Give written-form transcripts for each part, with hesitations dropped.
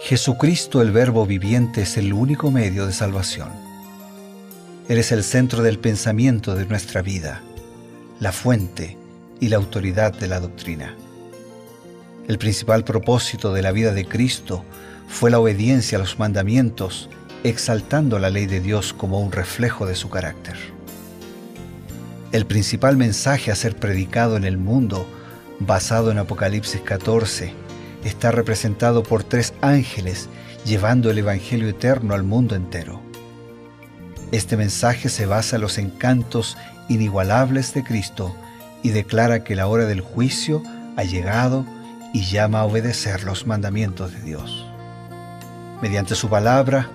Jesucristo, el Verbo viviente, es el único medio de salvación. Él es el centro del pensamiento de nuestra vida, la fuente y la autoridad de la doctrina. El principal propósito de la vida de Cristo fue la obediencia a los mandamientos, exaltando la ley de Dios como un reflejo de su carácter. El principal mensaje a ser predicado en el mundo, basado en Apocalipsis 14, está representado por 3 ángeles llevando el Evangelio eterno al mundo entero. Este mensaje se basa en los encantos inigualables de Cristo y declara que la hora del juicio ha llegado y llama a obedecer los mandamientos de Dios. Mediante su palabra,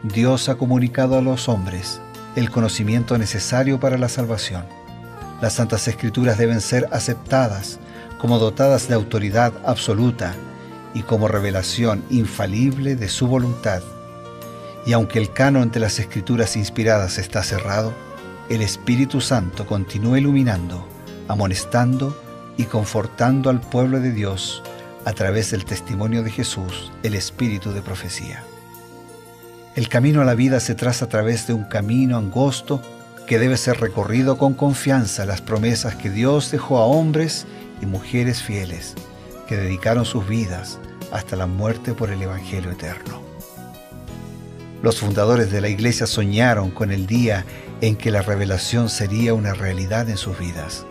Dios ha comunicado a los hombres el conocimiento necesario para la salvación. Las Santas Escrituras deben ser aceptadas como dotadas de autoridad absoluta y como revelación infalible de su voluntad. Y aunque el canon de las Escrituras inspiradas está cerrado, el Espíritu Santo continúa iluminando, amonestando y confortando al pueblo de Dios a través del testimonio de Jesús, el Espíritu de profecía. El camino a la vida se traza a través de un camino angosto que debe ser recorrido con confianza en las promesas que Dios dejó a hombres y mujeres fieles que dedicaron sus vidas hasta la muerte por el Evangelio eterno. Los fundadores de la Iglesia soñaron con el día en que la revelación sería una realidad en sus vidas.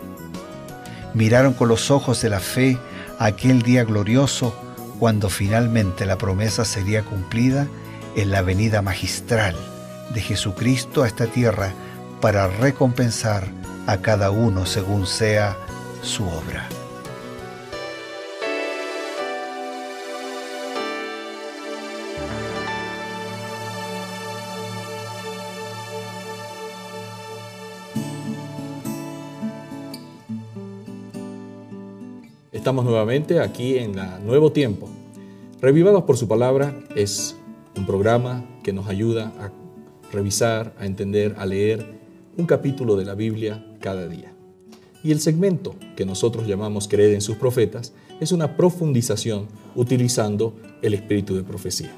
Miraron con los ojos de la fe aquel día glorioso cuando finalmente la promesa sería cumplida en la venida magistral de Jesucristo a esta tierra para recompensar a cada uno según sea su obra. Estamos nuevamente aquí en Nuevo Tiempo. Revivados por su palabra es un programa que nos ayuda a revisar, a entender, a leer un capítulo de la Biblia cada día. Y el segmento que nosotros llamamos Creer en sus profetas es una profundización utilizando el espíritu de profecía,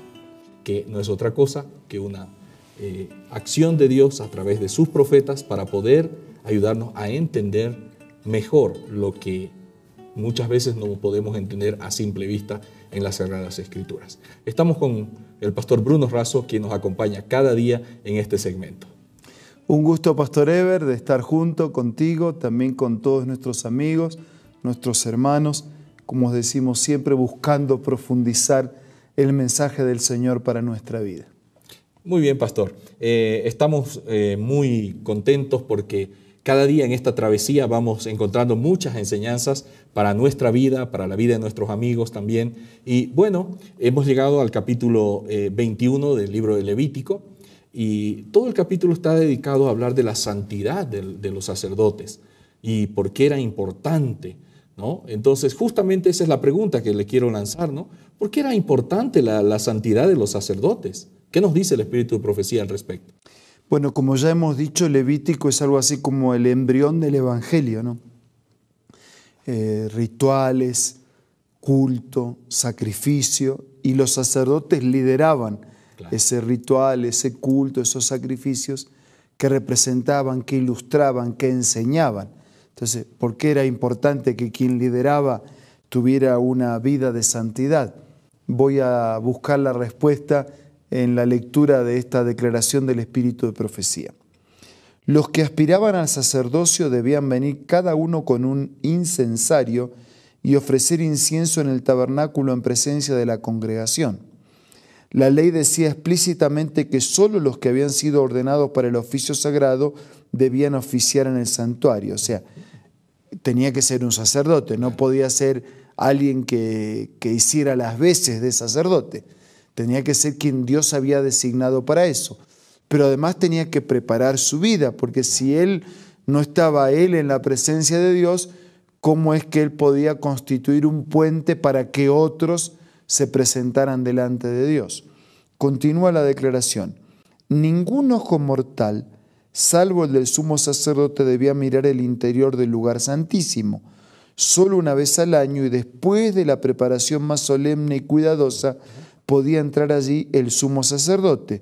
que no es otra cosa que una acción de Dios a través de sus profetas para poder ayudarnos a entender mejor lo que muchas veces no podemos entender a simple vista en las Sagradas Escrituras. Estamos con el pastor Bruno Razo, quien nos acompaña cada día en este segmento. Un gusto, Pastor Ever, de estar junto contigo, también con todos nuestros amigos, nuestros hermanos, como decimos siempre, buscando profundizar el mensaje del Señor para nuestra vida. Muy bien, pastor. Estamos muy contentos porque cada día en esta travesía vamos encontrando muchas enseñanzas para nuestra vida, para la vida de nuestros amigos también. Y bueno, hemos llegado al capítulo 21 del libro de Levítico y todo el capítulo está dedicado a hablar de la santidad de los sacerdotes y por qué era importante, ¿no? Entonces, justamente esa es la pregunta que le quiero lanzar, ¿no? ¿Por qué era importante la santidad de los sacerdotes? ¿Qué nos dice el espíritu de profecía al respecto? Bueno, como ya hemos dicho, Levítico es algo así como el embrión del Evangelio, ¿no? Rituales, culto, sacrificio, y los sacerdotes lideraban ese ritual, ese culto, esos sacrificios que representaban, que ilustraban, que enseñaban. Entonces, ¿por qué era importante que quien lideraba tuviera una vida de santidad? Voy a buscar la respuesta en la lectura de esta declaración del espíritu de profecía. Los que aspiraban al sacerdocio debían venir cada uno con un incensario y ofrecer incienso en el tabernáculo en presencia de la congregación. La ley decía explícitamente que solo los que habían sido ordenados para el oficio sagrado debían oficiar en el santuario. O sea, tenía que ser un sacerdote, no podía ser alguien que hiciera las veces de sacerdote. Tenía que ser quien Dios había designado para eso. Pero además tenía que preparar su vida, porque si no estaba él en la presencia de Dios, ¿cómo es que él podía constituir un puente para que otros se presentaran delante de Dios? Continúa la declaración. Ningún ojo mortal, salvo el del sumo sacerdote, debía mirar el interior del lugar santísimo. Solo una vez al año y después de la preparación más solemne y cuidadosa, podía entrar allí el sumo sacerdote.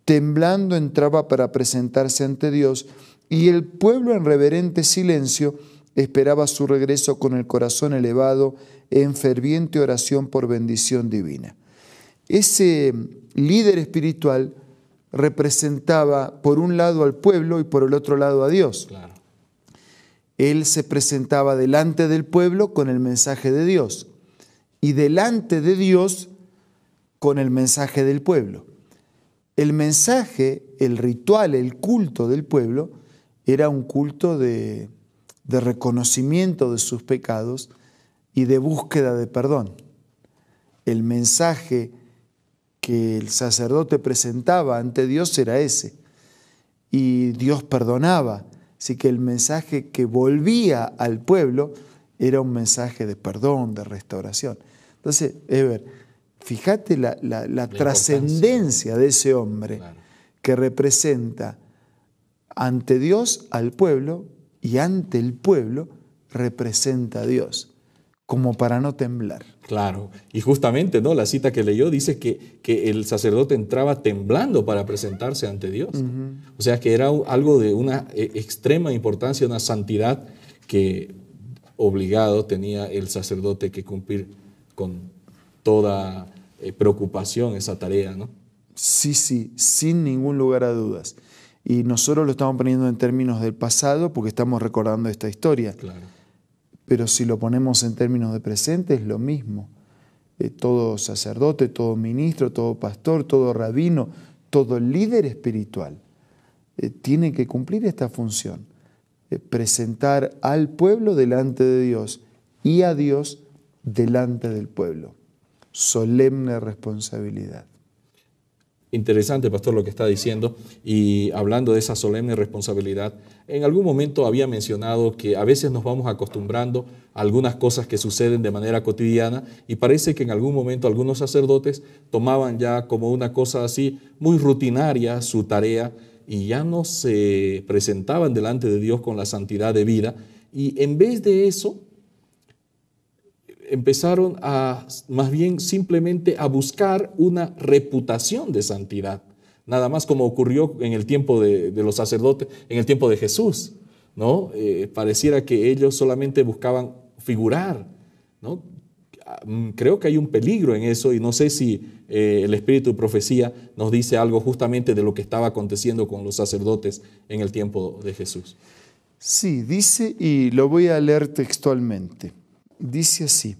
Temblando entraba para presentarse ante Dios, y el pueblo en reverente silencio esperaba su regreso con el corazón elevado en ferviente oración por bendición divina. Ese líder espiritual representaba por un lado al pueblo y por el otro lado a Dios. Claro. Él se presentaba delante del pueblo con el mensaje de Dios y delante de Dios con el mensaje del pueblo. El mensaje, el ritual, el culto del pueblo era un culto de reconocimiento de sus pecados y de búsqueda de perdón. El mensaje que el sacerdote presentaba ante Dios era ese, y Dios perdonaba. Así que el mensaje que volvía al pueblo era un mensaje de perdón, de restauración. Entonces, Eber, fíjate la trascendencia de ese hombre, claro, que representa ante Dios al pueblo y ante el pueblo representa a Dios, como para no temblar. Claro, y justamente, ¿no?, la cita que leyó dice que el sacerdote entraba temblando para presentarse ante Dios. O sea que era algo de una extrema importancia, una santidad que obligado tenía el sacerdote que cumplir con toda preocupación esa tarea, ¿no? Sí, sin ningún lugar a dudas. Y nosotros lo estamos poniendo en términos del pasado porque estamos recordando esta historia. Claro. Pero si lo ponemos en términos de presente es lo mismo. Todo sacerdote, todo ministro, todo pastor, todo rabino, todo líder espiritual tiene que cumplir esta función. Presentar al pueblo delante de Dios y a Dios delante del pueblo. Solemne responsabilidad. Interesante, pastor, lo que está diciendo. Y hablando de esa solemne responsabilidad, en algún momento había mencionado que a veces nos vamos acostumbrando a algunas cosas que suceden de manera cotidiana y parece que en algún momento algunos sacerdotes tomaban ya como una cosa así muy rutinaria su tarea y ya no se presentaban delante de Dios con la santidad debida, y en vez de eso empezaron a, más bien, simplemente a buscar una reputación de santidad, nada más como ocurrió en el tiempo de los sacerdotes, en el tiempo de Jesús, ¿no? Pareciera que ellos solamente buscaban figurar, ¿no? Creo que hay un peligro en eso y no sé si el espíritu de profecía nos dice algo justamente de lo que estaba aconteciendo con los sacerdotes en el tiempo de Jesús. Sí, dice, y lo voy a leer textualmente. Dice así: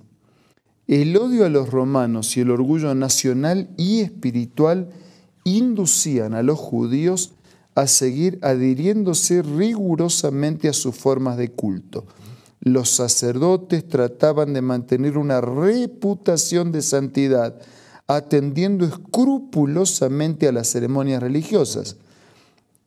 el odio a los romanos y el orgullo nacional y espiritual inducían a los judíos a seguir adhiriéndose rigurosamente a sus formas de culto. Los sacerdotes trataban de mantener una reputación de santidad, atendiendo escrupulosamente a las ceremonias religiosas.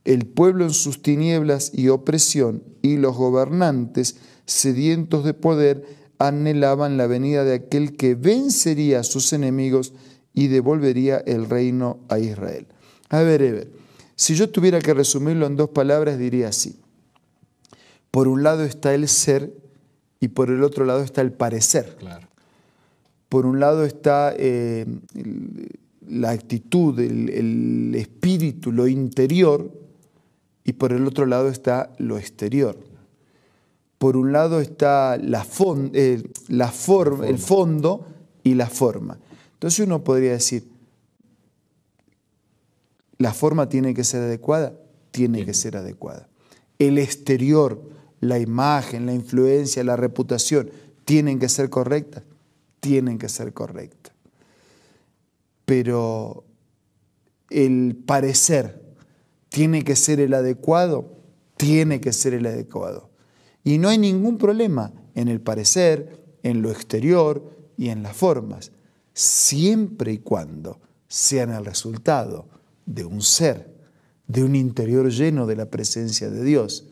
El pueblo en sus tinieblas y opresión y los gobernantes, sedientos de poder, anhelaban la venida de aquel que vencería a sus enemigos y devolvería el reino a Israel. A ver, Eber, si yo tuviera que resumirlo en dos palabras, diría así. Por un lado está el ser y por el otro lado está el parecer. Claro. Por un lado está la actitud, el espíritu, lo interior, y por el otro lado está lo exterior. Por un lado está el fondo y la forma. Entonces uno podría decir, ¿la forma tiene que ser adecuada? Tiene que ser adecuada. El exterior, la imagen, la influencia, la reputación, ¿tienen que ser correctas? Tienen que ser correctas. Pero el parecer, ¿tiene que ser el adecuado? Tiene que ser el adecuado. Y no hay ningún problema en el parecer, en lo exterior y en las formas, siempre y cuando sean el resultado de un ser, de un interior lleno de la presencia de Dios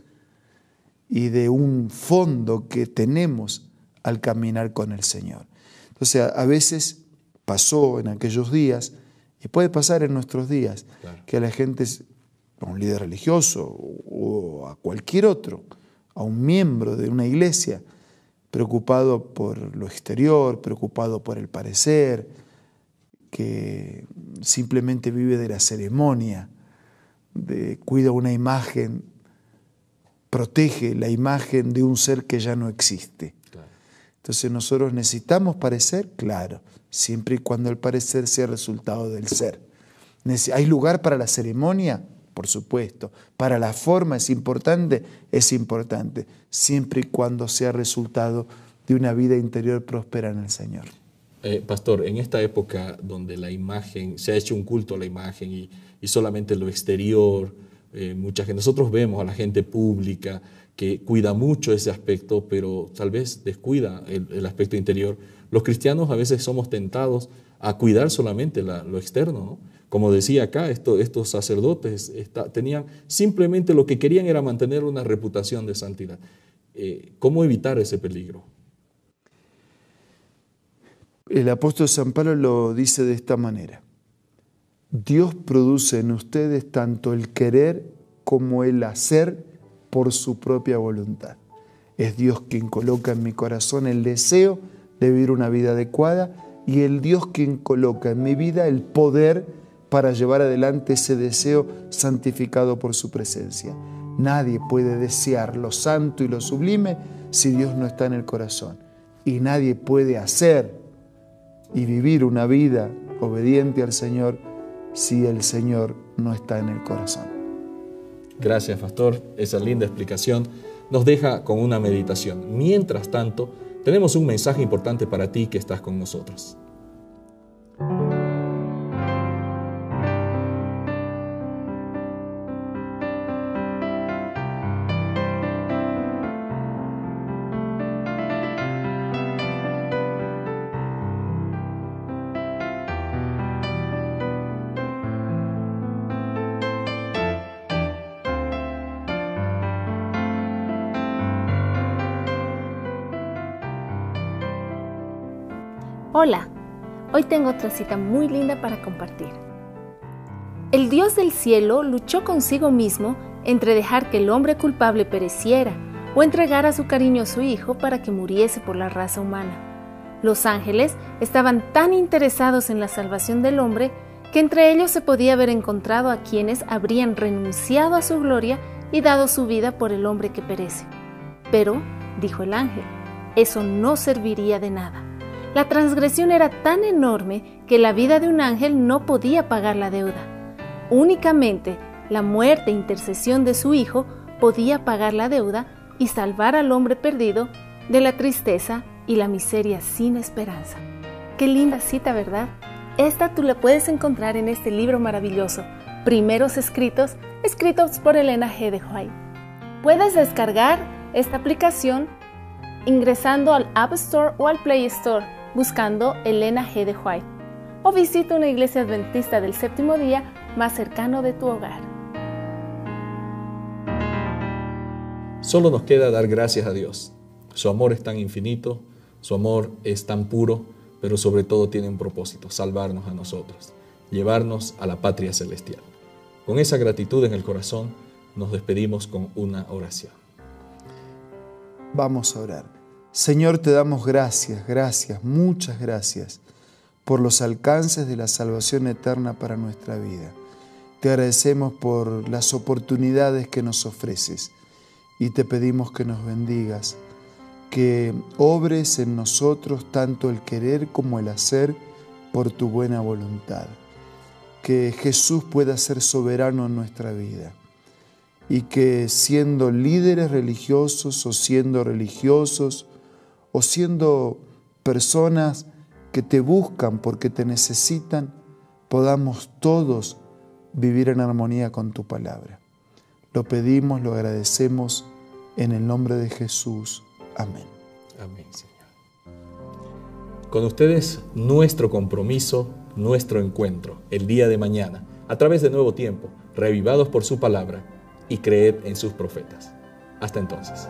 y de un fondo que tenemos al caminar con el Señor. Entonces, a veces pasó en aquellos días, y puede pasar en nuestros días, claro, que a la gente, a un líder religioso o a cualquier otro, a un miembro de una iglesia, preocupado por lo exterior, preocupado por el parecer, que simplemente vive de la ceremonia, cuida una imagen, protege la imagen de un ser que ya no existe. Claro. Entonces nosotros necesitamos parecer, claro, siempre y cuando el parecer sea resultado del ser. ¿Hay lugar para la ceremonia? Por supuesto. Para la forma es importante, siempre y cuando sea resultado de una vida interior próspera en el Señor. Pastor, en esta época donde la imagen, se ha hecho un culto a la imagen y solamente lo exterior, nosotros vemos a la gente pública que cuida mucho ese aspecto, pero tal vez descuida el aspecto interior. Los cristianos a veces somos tentados a cuidar solamente lo externo, ¿no? Como decía acá, estos sacerdotes tenían simplemente lo que querían era mantener una reputación de santidad. ¿Cómo evitar ese peligro? El apóstol San Pablo lo dice de esta manera: Dios produce en ustedes tanto el querer como el hacer por su propia voluntad. Es Dios quien coloca en mi corazón el deseo de vivir una vida adecuada y el Dios quien coloca en mi vida el poder para llevar adelante ese deseo santificado por su presencia. Nadie puede desear lo santo y lo sublime si Dios no está en el corazón. Y nadie puede hacer y vivir una vida obediente al Señor si el Señor no está en el corazón. Gracias, pastor. Esa linda explicación nos deja con una meditación. Mientras tanto, tenemos un mensaje importante para ti que estás con nosotros. Hola, hoy tengo otra cita muy linda para compartir. El Dios del cielo luchó consigo mismo entre dejar que el hombre culpable pereciera o entregar a su cariñoso Hijo para que muriese por la raza humana. Los ángeles estaban tan interesados en la salvación del hombre que entre ellos se podía haber encontrado a quienes habrían renunciado a su gloria y dado su vida por el hombre que perece. Pero, dijo el ángel, eso no serviría de nada. La transgresión era tan enorme que la vida de un ángel no podía pagar la deuda. Únicamente la muerte e intercesión de su Hijo podía pagar la deuda y salvar al hombre perdido de la tristeza y la miseria sin esperanza. Qué linda cita, ¿verdad? Esta tú la puedes encontrar en este libro maravilloso, Primeros Escritos, escritos por Elena G. de White. Puedes descargar esta aplicación ingresando al App Store o al Play Store, buscando Elena G. de White, o visita una iglesia adventista del séptimo día más cercano de tu hogar. Solo nos queda dar gracias a Dios. Su amor es tan infinito, su amor es tan puro, pero sobre todo tiene un propósito: salvarnos a nosotros, llevarnos a la patria celestial. Con esa gratitud en el corazón, nos despedimos con una oración. Vamos a orar. Señor, te damos gracias, muchas gracias por los alcances de la salvación eterna para nuestra vida. Te agradecemos por las oportunidades que nos ofreces y te pedimos que nos bendigas, que obres en nosotros tanto el querer como el hacer por tu buena voluntad. Que Jesús pueda ser soberano en nuestra vida y que siendo líderes religiosos o siendo religiosos o siendo personas que te buscan porque te necesitan, podamos todos vivir en armonía con tu palabra. Lo pedimos, lo agradecemos en el nombre de Jesús. Amén. Amén, Señor. Con ustedes, nuestro compromiso, nuestro encuentro, el día de mañana, a través de Nuevo Tiempo, reavivados por su palabra y creed en sus profetas. Hasta entonces.